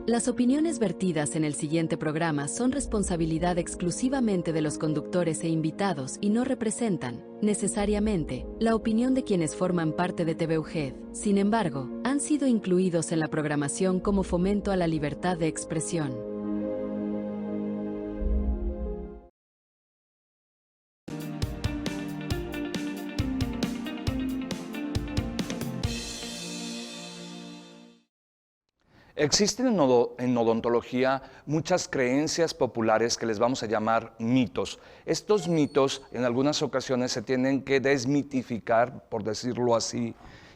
Las opiniones vertidas en el siguiente programa son responsabilidad exclusivamente de los conductores e invitados y no representan, necesariamente, la opinión de quienes forman parte de TVUGED. Sin embargo, han sido incluidos en la programación como fomento a la libertad de expresión. Existen en odontología muchas creencias populares que les vamos a llamar mitos. Estos mitos en algunas ocasiones se tienen que desmitificar, por decirlo así,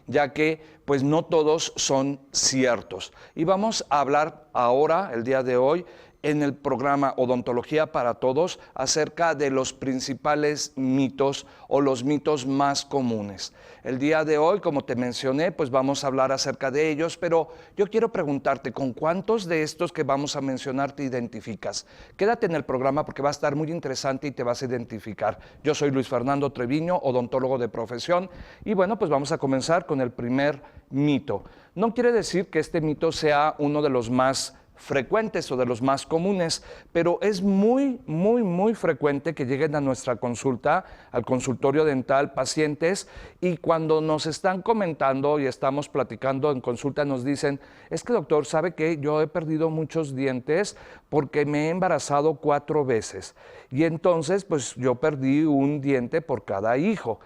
ya que pues no todos son ciertos. Y vamos a hablar ahora, el día de hoy, en el programa Odontología para Todos acerca de los principales mitos o los mitos más comunes. El día de hoy, como te mencioné, pues vamos a hablar acerca de ellos, pero yo quiero preguntarte, ¿con cuántos de estos que vamos a mencionar te identificas? Quédate en el programa porque va a estar muy interesante y te vas a identificar. Yo soy Luis Fernando Treviño, odontólogo de profesión, y bueno, pues vamos a comenzar con el primer mito. No quiere decir que este mito sea uno de los más frecuentes o de los más comunes, pero es muy frecuente que lleguen a nuestra consulta, al consultorio dental, pacientes, y cuando nos están comentando y estamos platicando en consulta nos dicen, es que doctor, ¿sabe qué? Yo he perdido muchos dientes porque me he embarazado 4 veces y entonces pues yo perdí un diente por cada hijo.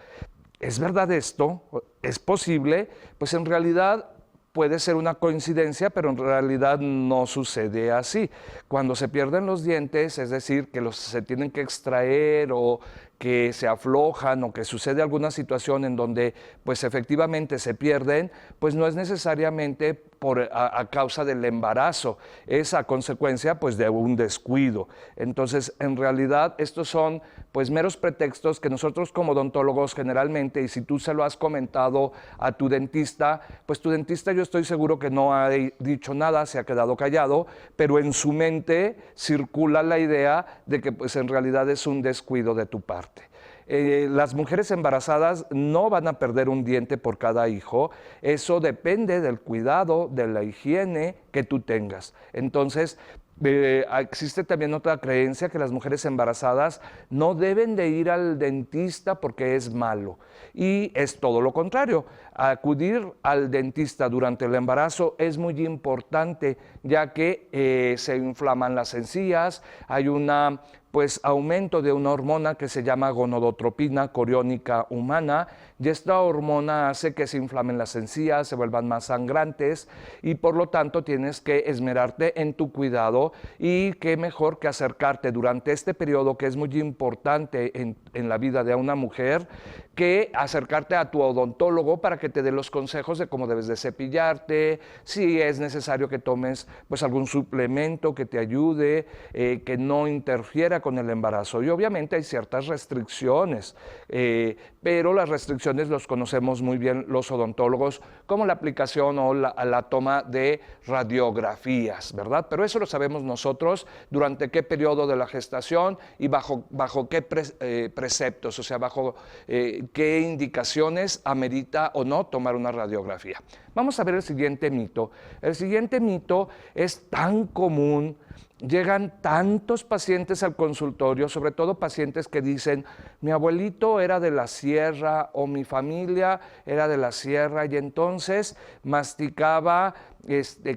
¿Es verdad esto? ¿Es posible? Pues en realidad puede ser una coincidencia, pero en realidad no sucede así. Cuando se pierden los dientes, es decir, que se tienen que extraer o que se aflojan o que sucede alguna situación en donde pues efectivamente se pierden, pues no es necesariamente a causa del embarazo, es a consecuencia pues de un descuido. Entonces, en realidad estos son pues meros pretextos que nosotros como odontólogos generalmente, y si tú se lo has comentado a tu dentista, pues tu dentista yo estoy seguro que no ha dicho nada, se ha quedado callado, pero en su mente circula la idea de que pues en realidad es un descuido de tu parte. Las mujeres embarazadas no van a perder un diente por cada hijo, eso depende del cuidado, de la higiene que tú tengas. Entonces, existe también otra creencia que las mujeres embarazadas no deben de ir al dentista porque es malo. Y es todo lo contrario. Acudir al dentista durante el embarazo es muy importante, ya que se inflaman las encías, hay aumento de una hormona que se llama gonadotropina coriónica humana, y esta hormona hace que se inflamen las encías, se vuelvan más sangrantes y por lo tanto tienes que esmerarte en tu cuidado y qué mejor que acercarte durante este periodo que es muy importante en la vida de una mujer, que acercarte a tu odontólogo para que te dé los consejos de cómo debes de cepillarte, si es necesario que tomes pues algún suplemento que te ayude, que no interfiera con el embarazo. Y obviamente hay ciertas restricciones, pero las restricciones los conocemos muy bien los odontólogos, como la aplicación o la toma de radiografías, ¿verdad? Pero eso lo sabemos nosotros durante qué periodo de la gestación y bajo qué preceptos, o sea, bajo qué indicaciones amerita o no tomar una radiografía. Vamos a ver el siguiente mito. El siguiente mito es tan común. Llegan tantos pacientes al consultorio, sobre todo pacientes que dicen, mi abuelito era de la sierra o mi familia era de la sierra y entonces masticaba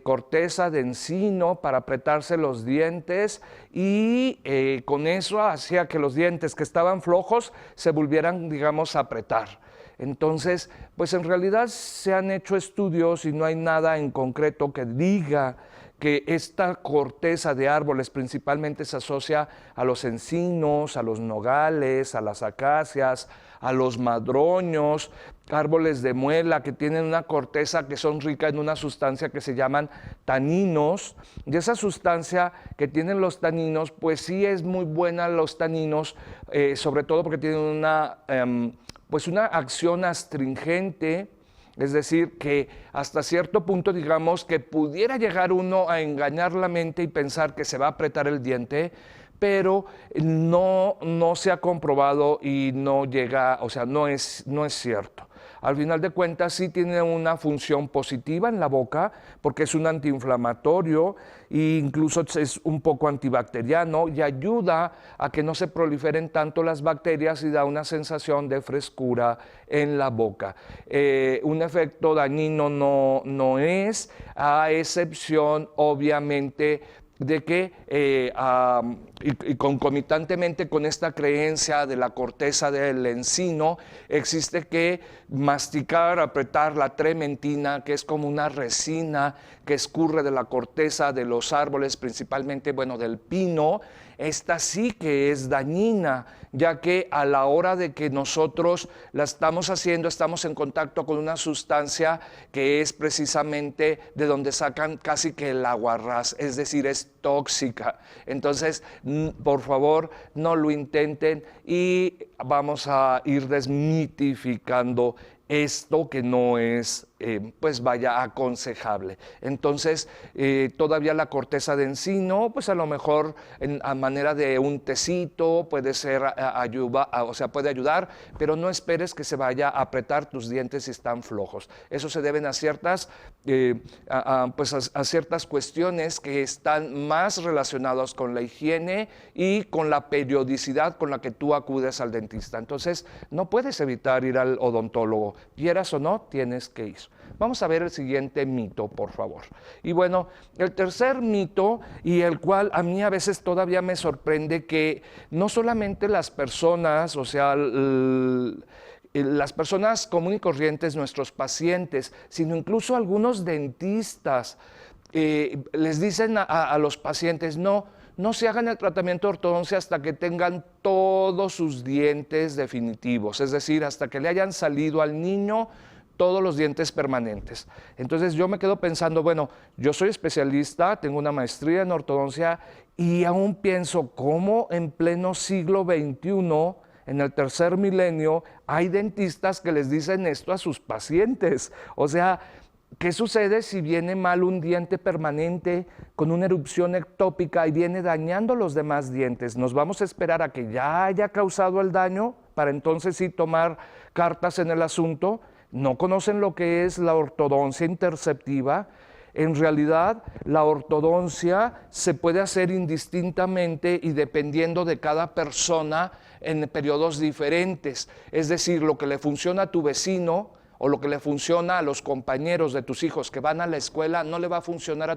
corteza de encino para apretarse los dientes y con eso hacía que los dientes que estaban flojos se volvieran, digamos, a apretar. Entonces, pues en realidad se han hecho estudios y no hay nada en concreto que diga que esta corteza de árboles principalmente se asocia a los encinos, a los nogales, a las acacias, a los madroños, árboles de muela que tienen una corteza que son ricas en una sustancia que se llaman taninos, y esa sustancia que tienen los taninos, pues sí es muy buena los taninos, sobre todo porque tienen una acción astringente. Es decir, que hasta cierto punto, digamos, que pudiera llegar uno a engañar la mente y pensar que se va a apretar el diente, pero no se ha comprobado y no llega, o sea, no es cierto. al final de cuentas sí tiene una función positiva en la boca porque es un antiinflamatorio e incluso es un poco antibacteriano y ayuda a que no se proliferen tanto las bacterias y da una sensación de frescura en la boca. Un efecto dañino no es, a excepción obviamente de que y concomitantemente con esta creencia de la corteza del encino, existe que masticar, apretar la trementina, que es como una resina que escurre de la corteza de los árboles, principalmente, bueno, del pino. Esta sí que es dañina, ya que a la hora de que nosotros la estamos haciendo, estamos en contacto con una sustancia que es precisamente de donde sacan casi que el aguarrás, es decir, es tóxica. Entonces, por favor, no lo intenten y vamos a ir desmitificando esto que no es, pues vaya, aconsejable. Entonces, todavía la corteza de encino, pues a lo mejor a manera de un tecito puede ser o sea, puede ayudar, pero no esperes que se vaya a apretar tus dientes si están flojos. Eso se deben a ciertas, pues a ciertas cuestiones que están más relacionadas con la higiene y con la periodicidad con la que tú acudes al dentista. Entonces, no puedes evitar ir al odontólogo. Quieras o no, tienes que ir. Vamos a ver el siguiente mito, por favor. Y bueno, el tercer mito, y el cual a mí a veces todavía me sorprende, que no solamente las personas, o sea, las personas comunes y corrientes, nuestros pacientes, sino incluso algunos dentistas, les dicen a los pacientes, no se hagan el tratamiento de ortodoncia hasta que tengan todos sus dientes definitivos, es decir, hasta que le hayan salido al niño todos los dientes permanentes. Entonces yo me quedo pensando, bueno, yo soy especialista, tengo una maestría en ortodoncia y aún pienso, ¿cómo en pleno siglo XXI, en el tercer milenio, hay dentistas que les dicen esto a sus pacientes? O sea, ¿qué sucede si viene mal un diente permanente con una erupción ectópica y viene dañando los demás dientes? ¿Nos vamos a esperar a que ya haya causado el daño para entonces sí tomar cartas en el asunto? ¿No conocen lo que es la ortodoncia interceptiva? En realidad, la ortodoncia se puede hacer indistintamente y dependiendo de cada persona en periodos diferentes. Es decir, lo que le funciona a tu vecino o lo que le funciona a los compañeros de tus hijos que van a la escuela, no le va a funcionar a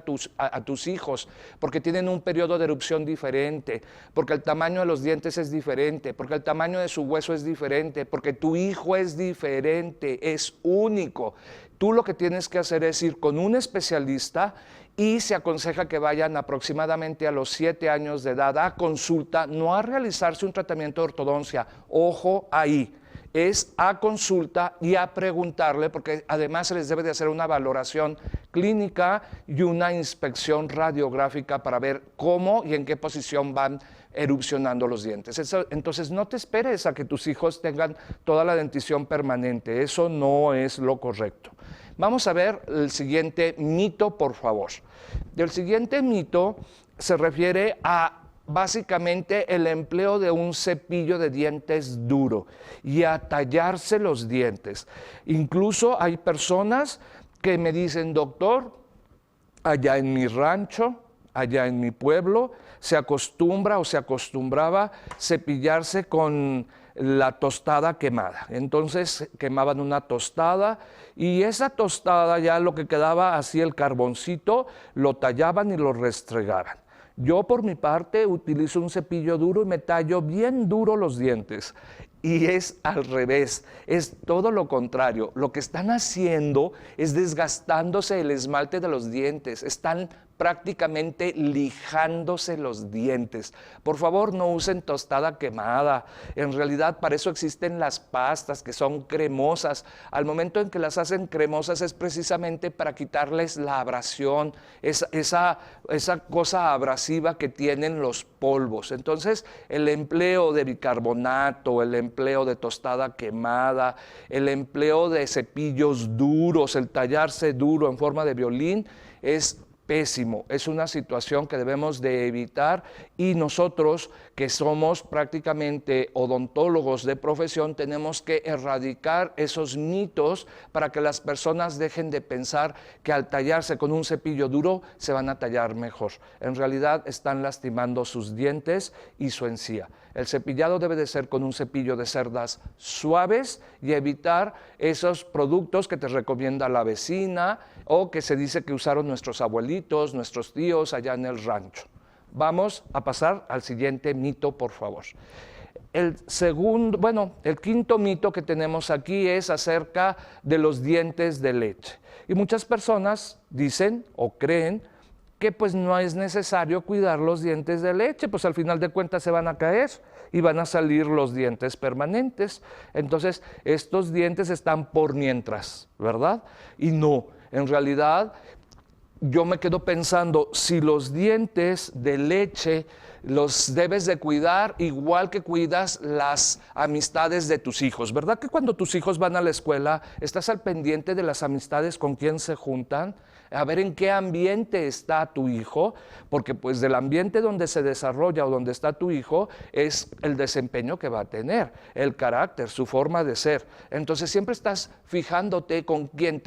tus hijos, porque tienen un periodo de erupción diferente, porque el tamaño de los dientes es diferente, porque el tamaño de su hueso es diferente, porque tu hijo es diferente, es único. Tú lo que tienes que hacer es ir con un especialista y se aconseja que vayan aproximadamente a los 7 años de edad a consulta, no a realizarse un tratamiento de ortodoncia. Ojo ahí. Es a consulta y a preguntarle, porque además se les debe de hacer una valoración clínica y una inspección radiográfica para ver cómo y en qué posición van erupcionando los dientes. Entonces no te esperes a que tus hijos tengan toda la dentición permanente, eso no es lo correcto. Vamos a ver el siguiente mito, por favor. El siguiente mito se refiere a básicamente el empleo de un cepillo de dientes duro y a tallarse los dientes. Incluso hay personas que me dicen, doctor, allá en mi rancho, allá en mi pueblo, se acostumbra o se acostumbraba cepillarse con la tostada quemada. Entonces quemaban una tostada y esa tostada ya lo que quedaba así el carboncito, lo tallaban y lo restregaban. Yo por mi parte utilizo un cepillo duro y me tallo bien duro los dientes. Y es al revés, es todo lo contrario. Lo que están haciendo es desgastándose el esmalte de los dientes, están prácticamente lijándose los dientes. Por favor, no usen tostada quemada. En realidad, para eso existen las pastas que son cremosas. Al momento en que las hacen cremosas es precisamente para quitarles la abrasión, esa cosa abrasiva que tienen los polvos. Entonces, el empleo de bicarbonato, el empleo de tostada quemada, el empleo de cepillos duros, el tallarse duro en forma de violín, es pésimo, es una situación que debemos de evitar y nosotros que somos prácticamente odontólogos de profesión tenemos que erradicar esos mitos para que las personas dejen de pensar que al tallarse con un cepillo duro se van a tallar mejor. En realidad están lastimando sus dientes y su encía. El cepillado debe de ser con un cepillo de cerdas suaves y evitar esos productos que te recomienda la vecina o que se dice que usaron nuestros abuelitos, nuestros tíos allá en el rancho. Vamos a pasar al siguiente mito, por favor. El quinto mito que tenemos aquí es acerca de los dientes de leche. Y muchas personas dicen o creen que pues no es necesario cuidar los dientes de leche, pues al final de cuentas se van a caer y van a salir los dientes permanentes. Entonces, estos dientes están por mientras, ¿verdad? Y no, en realidad yo me quedo pensando, si los dientes de leche los debes de cuidar igual que cuidas las amistades de tus hijos, ¿verdad? Que cuando tus hijos van a la escuela, estás al pendiente de las amistades con quien se juntan, a ver en qué ambiente está tu hijo, porque pues del ambiente donde se desarrolla o donde está tu hijo es el desempeño que va a tener, el carácter, su forma de ser. Entonces siempre estás fijándote con quién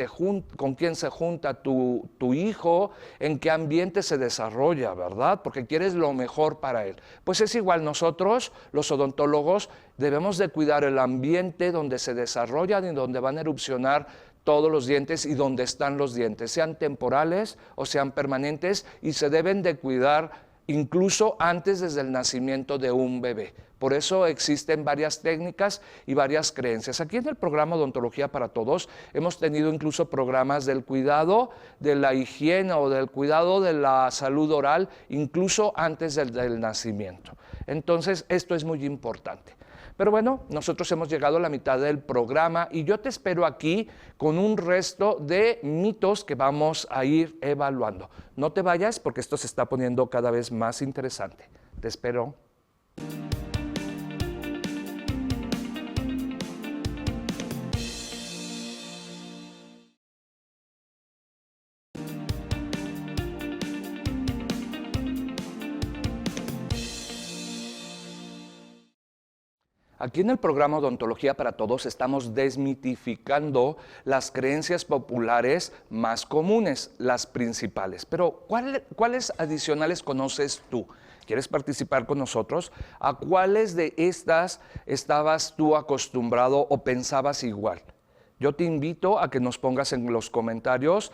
se junta tu hijo, en qué ambiente se desarrolla, ¿verdad? Porque quieres lo mejor para él. Pues es igual, nosotros, los odontólogos, debemos de cuidar el ambiente donde se desarrollan y donde van a erupcionar todos los dientes y donde están los dientes, sean temporales o sean permanentes, y se deben de cuidar incluso antes desde el nacimiento de un bebé. Por eso existen varias técnicas y varias creencias. Aquí en el programa Odontología para Todos hemos tenido incluso programas del cuidado de la higiene o del cuidado de la salud oral, incluso antes del nacimiento. Entonces, esto es muy importante. Pero bueno, nosotros hemos llegado a la mitad del programa y yo te espero aquí con un resto de mitos que vamos a ir evaluando. No te vayas porque esto se está poniendo cada vez más interesante. Te espero. Aquí en el programa Odontología para Todos estamos desmitificando las creencias populares más comunes, las principales. Pero, ¿cuáles adicionales conoces tú? ¿Quieres participar con nosotros? ¿A cuáles de estas estabas tú acostumbrado o pensabas igual? Yo te invito a que nos pongas en los comentarios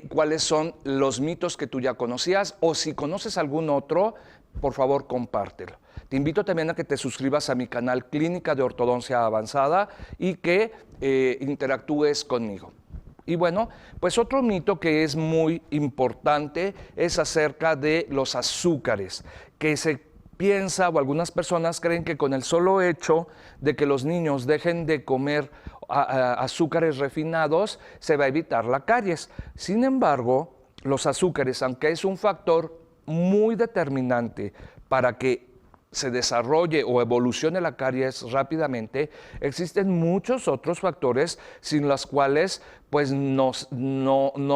cuáles son los mitos que tú ya conocías, o si conoces algún otro, por favor compártelo. Te invito también a que te suscribas a mi canal Clínica de Ortodoncia Avanzada y que interactúes conmigo. Y bueno, pues otro mito que es muy importante es acerca de los azúcares, que se piensa o algunas personas creen que con el solo hecho de que los niños dejen de comer azúcares refinados se va a evitar la caries. Sin embargo, los azúcares, aunque es un factor muy determinante para que se desarrolle o evolucione la caries rápidamente, existen muchos otros factores sin los cuales pues no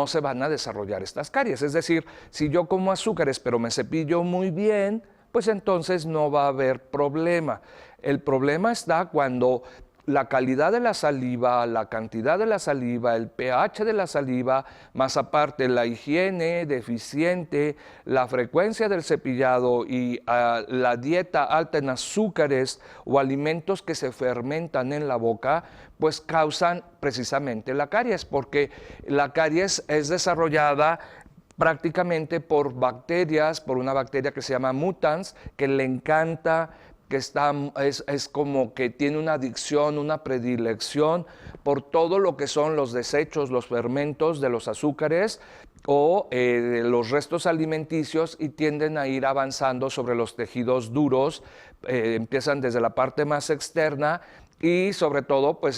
se van a desarrollar estas caries. Es decir, si yo como azúcares pero me cepillo muy bien, pues entonces no va a haber problema. El problema está cuando la calidad de la saliva, la cantidad de la saliva, el pH de la saliva, más aparte la higiene deficiente, la frecuencia del cepillado y la dieta alta en azúcares o alimentos que se fermentan en la boca, pues causan precisamente la caries, porque la caries es desarrollada prácticamente por bacterias, por una bacteria que se llama mutans, que le encanta, que es como que tiene una adicción, una predilección por todo lo que son los desechos, los fermentos de los azúcares o de los restos alimenticios, y tienden a ir avanzando sobre los tejidos duros, empiezan desde la parte más externa y sobre todo pues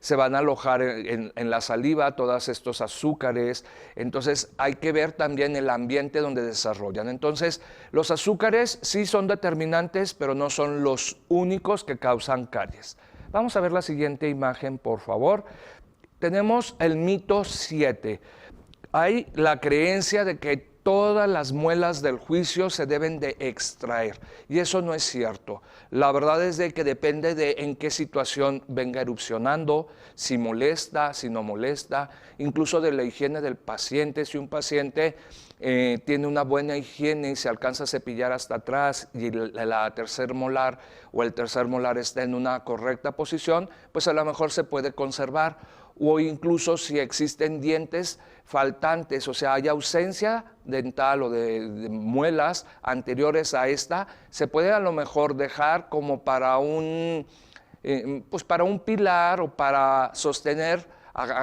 se van a alojar en la saliva todos estos azúcares. Entonces hay que ver también el ambiente donde desarrollan. Entonces los azúcares sí son determinantes, pero no son los únicos que causan caries. Vamos a ver la siguiente imagen, por favor. Tenemos el mito 7. Hay la creencia de que todas las muelas del juicio se deben de extraer, y eso no es cierto. La verdad es de que depende de en qué situación venga erupcionando, si molesta, si no molesta, incluso de la higiene del paciente. Si un paciente tiene una buena higiene y se alcanza a cepillar hasta atrás y la tercer molar o el tercer molar está en una correcta posición, pues a lo mejor se puede conservar. O incluso si existen dientes faltantes, o sea, hay ausencia dental o de muelas anteriores a esta, se puede a lo mejor dejar como para pues para un pilar o para sostener,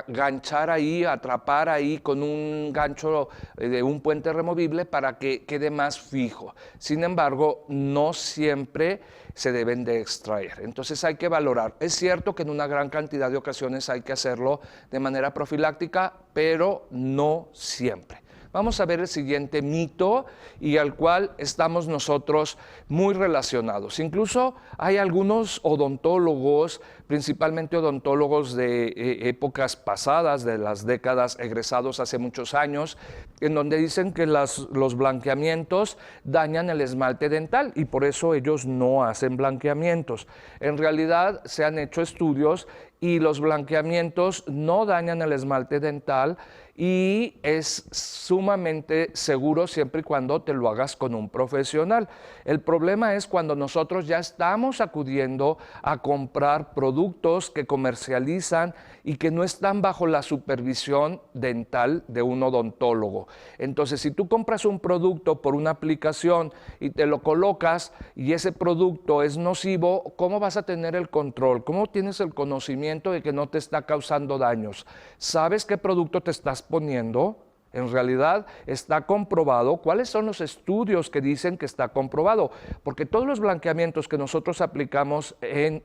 ganchar ahí, atrapar ahí con un gancho de un puente removible para que quede más fijo. Sin embargo, no siempre se deben de extraer. Entonces hay que valorar. Es cierto que en una gran cantidad de ocasiones hay que hacerlo de manera profiláctica, pero no siempre. Vamos a ver el siguiente mito y al cual estamos nosotros muy relacionados. Incluso hay algunos odontólogos, principalmente odontólogos de épocas pasadas, de las décadas egresados hace muchos años, en donde dicen que los blanqueamientos dañan el esmalte dental y por eso ellos no hacen blanqueamientos. En realidad se han hecho estudios y los blanqueamientos no dañan el esmalte dental y es sumamente seguro siempre y cuando te lo hagas con un profesional. El problema es cuando nosotros ya estamos acudiendo a comprar productos que comercializan y que no están bajo la supervisión dental de un odontólogo. Entonces, si tú compras un producto por una aplicación y te lo colocas y ese producto es nocivo, ¿cómo vas a tener el control? ¿Cómo tienes el conocimiento de que no te está causando daños? ¿Sabes qué producto te estás poniendo? En realidad está comprobado. ¿Cuáles son los estudios que dicen que está comprobado? Porque todos los blanqueamientos que nosotros aplicamos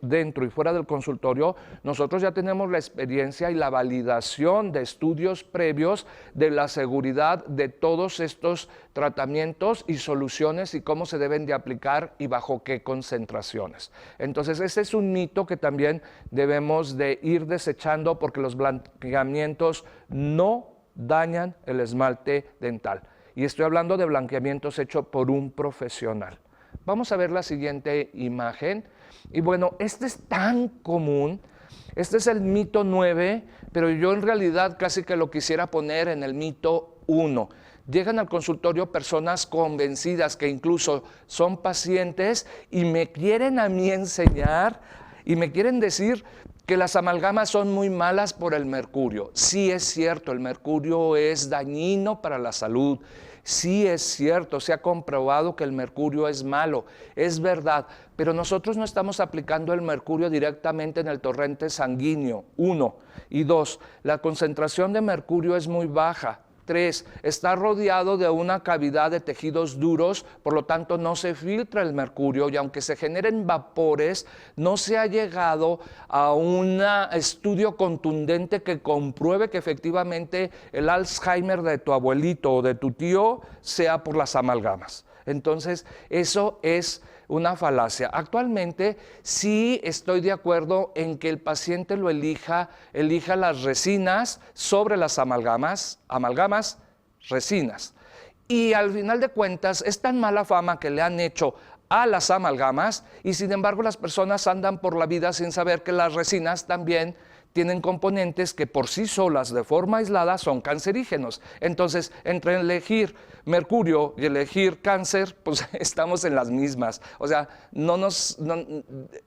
dentro y fuera del consultorio, nosotros ya tenemos la experiencia y la validación de estudios previos de la seguridad de todos estos tratamientos y soluciones y cómo se deben de aplicar y bajo qué concentraciones. Entonces ese es un mito que también debemos de ir desechando porque los blanqueamientos no dañan el esmalte dental. Y estoy hablando de blanqueamientos hechos por un profesional. Vamos a ver la siguiente imagen. Y bueno, este es tan común. Este es el mito 9, pero yo en realidad casi que lo quisiera poner en el mito 1. Llegan al consultorio personas convencidas que incluso son pacientes y me quieren a mí enseñar y me quieren decir que las amalgamas son muy malas por el mercurio. Sí es cierto, el mercurio es dañino para la salud. Sí es cierto, se ha comprobado que el mercurio es malo, es verdad, pero nosotros no estamos aplicando el mercurio directamente en el torrente sanguíneo, 1. Y 2, la concentración de mercurio es muy baja. 3, está rodeado de una cavidad de tejidos duros, por lo tanto no se filtra el mercurio y aunque se generen vapores, no se ha llegado a un estudio contundente que compruebe que efectivamente el Alzheimer de tu abuelito o de tu tío sea por las amalgamas. Entonces, eso es una falacia. Actualmente sí estoy de acuerdo en que el paciente lo elija las resinas sobre las amalgamas, resinas. Y al final de cuentas es tan mala fama que le han hecho a las amalgamas y sin embargo las personas andan por la vida sin saber que las resinas también tienen componentes que por sí solas, de forma aislada, son cancerígenos. Entonces, entre elegir mercurio y elegir cáncer, pues estamos en las mismas. O sea,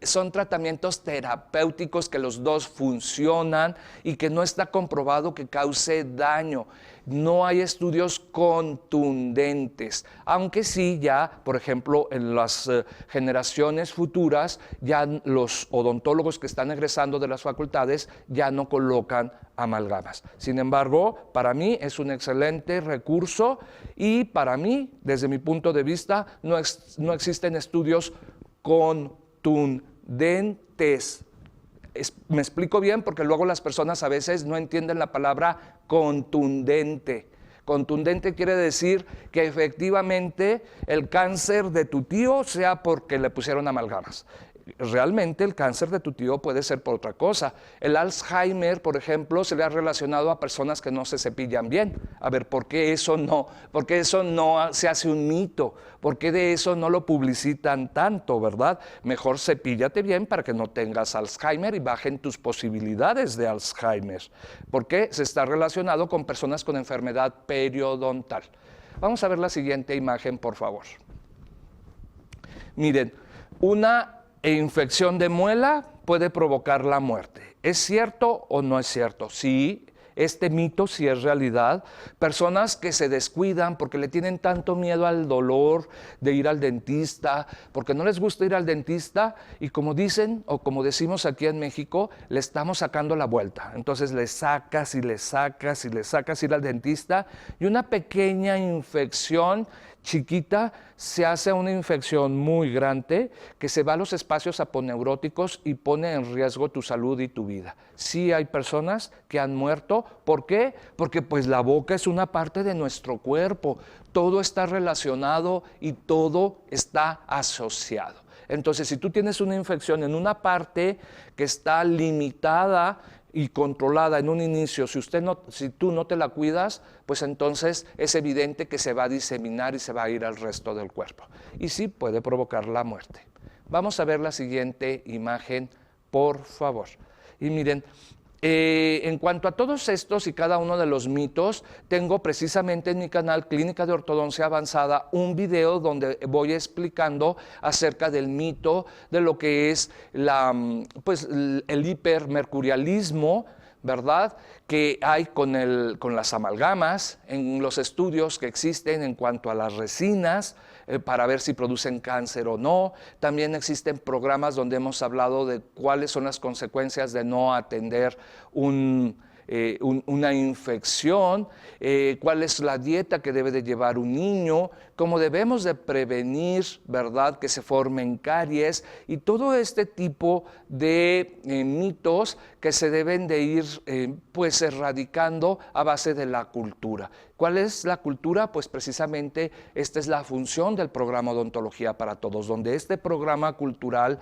son tratamientos terapéuticos que los dos funcionan y que no está comprobado que cause daño. No hay estudios contundentes, aunque sí ya, por ejemplo, en las generaciones futuras, ya los odontólogos que están egresando de las facultades ya no colocan amalgamas. Sin embargo, para mí es un excelente recurso y para mí, desde mi punto de vista, no existen estudios contundentes. Me explico bien porque luego las personas a veces no entienden la palabra contundente. Contundente quiere decir que efectivamente el cáncer de tu tío sea porque le pusieron amalgamas. realmente el cáncer de tu tío puede ser por otra cosa. El Alzheimer, por ejemplo, se le ha relacionado a personas que no se cepillan bien. A ver, ¿por qué eso no se hace un mito? ¿Por qué de eso no lo publicitan tanto, verdad? Mejor cepíllate bien para que no tengas Alzheimer y bajen tus posibilidades de Alzheimer. Porque se está relacionado con personas con enfermedad periodontal. Vamos a ver la siguiente imagen, por favor. Miren, una infección de muela puede provocar la muerte. ¿Es cierto o no es cierto? Sí, este mito sí es realidad. Personas que se descuidan porque le tienen tanto miedo al dolor de ir al dentista, porque no les gusta ir al dentista y como dicen o como decimos aquí en México, le estamos sacando la vuelta. Entonces le sacas y le sacas y le sacas ir al dentista y una pequeña infección chiquita se hace una infección muy grande que se va a los espacios aponeuróticos y pone en riesgo tu salud y tu vida. Sí hay personas que han muerto. ¿Por qué? Porque pues la boca es una parte de nuestro cuerpo. Todo está relacionado y todo está asociado. Entonces, si tú tienes una infección en una parte que está limitada y controlada en un inicio, si tú no te la cuidas, pues entonces es evidente que se va a diseminar y se va a ir al resto del cuerpo. Y sí puede provocar la muerte. Vamos a ver la siguiente imagen, por favor. Y miren, en cuanto a todos estos y cada uno de los mitos, tengo precisamente en mi canal Clínica de Ortodoncia Avanzada un video donde voy explicando acerca del mito de lo que es el hipermercurialismo, ¿verdad?, que hay con las amalgamas, en los estudios que existen en cuanto a las resinas, para ver si producen cáncer o no. También existen programas donde hemos hablado de cuáles son las consecuencias de no atender una infección, cuál es la dieta que debe de llevar un niño, cómo debemos de prevenir, ¿verdad?, que se formen caries y todo este tipo de mitos que se deben de ir pues erradicando a base de la cultura. ¿Cuál es la cultura? Pues precisamente esta es la función del programa Odontología para Todos, donde este programa cultural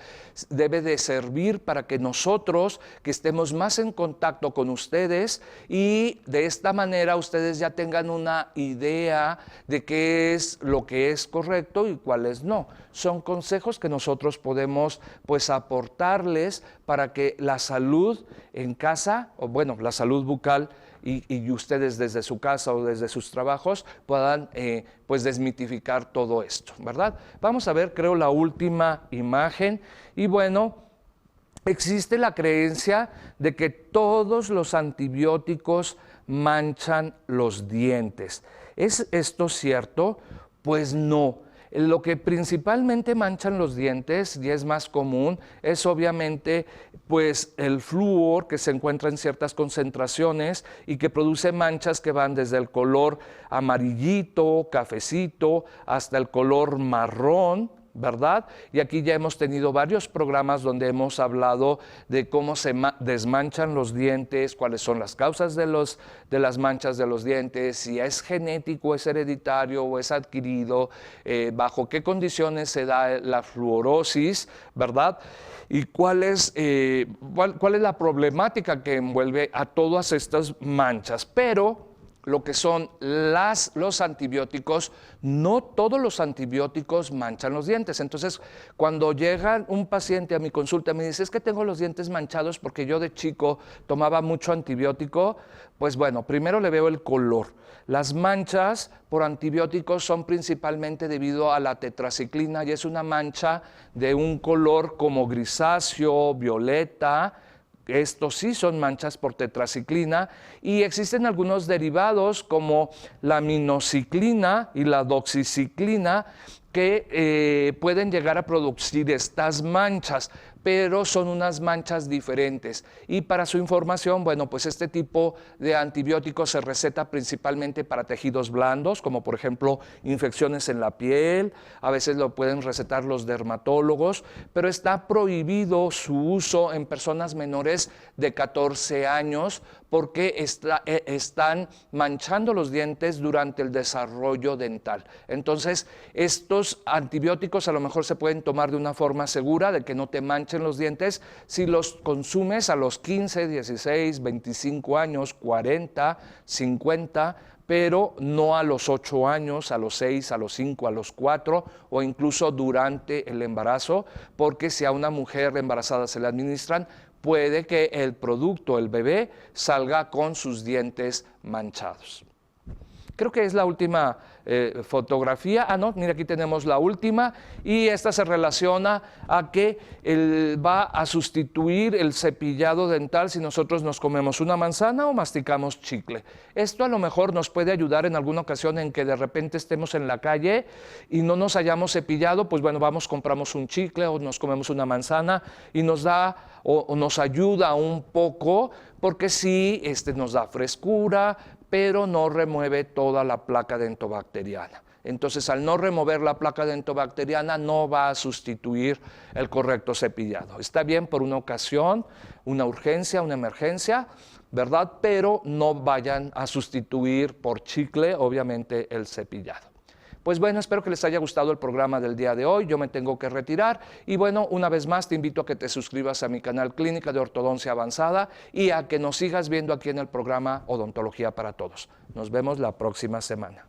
debe de servir para que nosotros, que estemos más en contacto con ustedes y de esta manera ustedes ya tengan una idea de qué es lo que es correcto y cuál es no. Son consejos que nosotros podemos pues aportarles para que la salud en casa, o bueno, la salud bucal y ustedes desde su casa o desde sus trabajos puedan pues desmitificar todo esto, ¿verdad? Vamos a ver, creo, la última imagen y bueno, existe la creencia de que todos los antibióticos manchan los dientes. ¿Es esto cierto? Pues no. Lo que principalmente manchan los dientes, y es más común, es obviamente pues el flúor que se encuentra en ciertas concentraciones y que produce manchas que van desde el color amarillito, cafecito, hasta el color marrón, ¿verdad? Y aquí ya hemos tenido varios programas donde hemos hablado de cómo se desmanchan los dientes, cuáles son las causas de las manchas de los dientes, si es genético, es hereditario o es adquirido, bajo qué condiciones se da la fluorosis, ¿verdad? Y cuál es la problemática que envuelve a todas estas manchas. Pero lo que son los antibióticos, no todos los antibióticos manchan los dientes. Entonces, cuando llega un paciente a mi consulta me dice, es que tengo los dientes manchados porque yo de chico tomaba mucho antibiótico, pues bueno, primero le veo el color. Las manchas por antibióticos son principalmente debido a la tetraciclina y es una mancha de un color como grisáceo, violeta. Estos sí son manchas por tetraciclina y existen algunos derivados como la minociclina y la doxiciclina que pueden llegar a producir estas manchas, pero son unas manchas diferentes. Y para su información, bueno, pues este tipo de antibióticos se receta principalmente para tejidos blandos, como por ejemplo infecciones en la piel, a veces lo pueden recetar los dermatólogos, pero está prohibido su uso en personas menores de 14 años porque están manchando los dientes durante el desarrollo dental. Entonces, estos antibióticos a lo mejor se pueden tomar de una forma segura de que no te manchen los dientes si los consumes a los 15, 16, 25 años, 40, 50, pero no a los 8 años, a los 6, a los 5, a los 4 o incluso durante el embarazo, porque si a una mujer embarazada se le administran, puede que el producto, el bebé, salga con sus dientes manchados. Creo que es la última fotografía. Ah, no, mira, aquí tenemos la última y esta se relaciona a que va a sustituir el cepillado dental si nosotros nos comemos una manzana o masticamos chicle. Esto a lo mejor nos puede ayudar en alguna ocasión en que de repente estemos en la calle y no nos hayamos cepillado, pues bueno, vamos, compramos un chicle o nos comemos una manzana y nos da o nos ayuda un poco porque sí, nos da frescura, pero no remueve toda la placa dentobacteriana. Entonces, al no remover la placa dentobacteriana, no va a sustituir el correcto cepillado. Está bien por una ocasión, una urgencia, una emergencia, ¿verdad? Pero no vayan a sustituir por chicle, obviamente, el cepillado. Pues bueno, espero que les haya gustado el programa del día de hoy. Yo me tengo que retirar y bueno, una vez más te invito a que te suscribas a mi canal Clínica de Ortodoncia Avanzada y a que nos sigas viendo aquí en el programa Odontología para Todos. Nos vemos la próxima semana.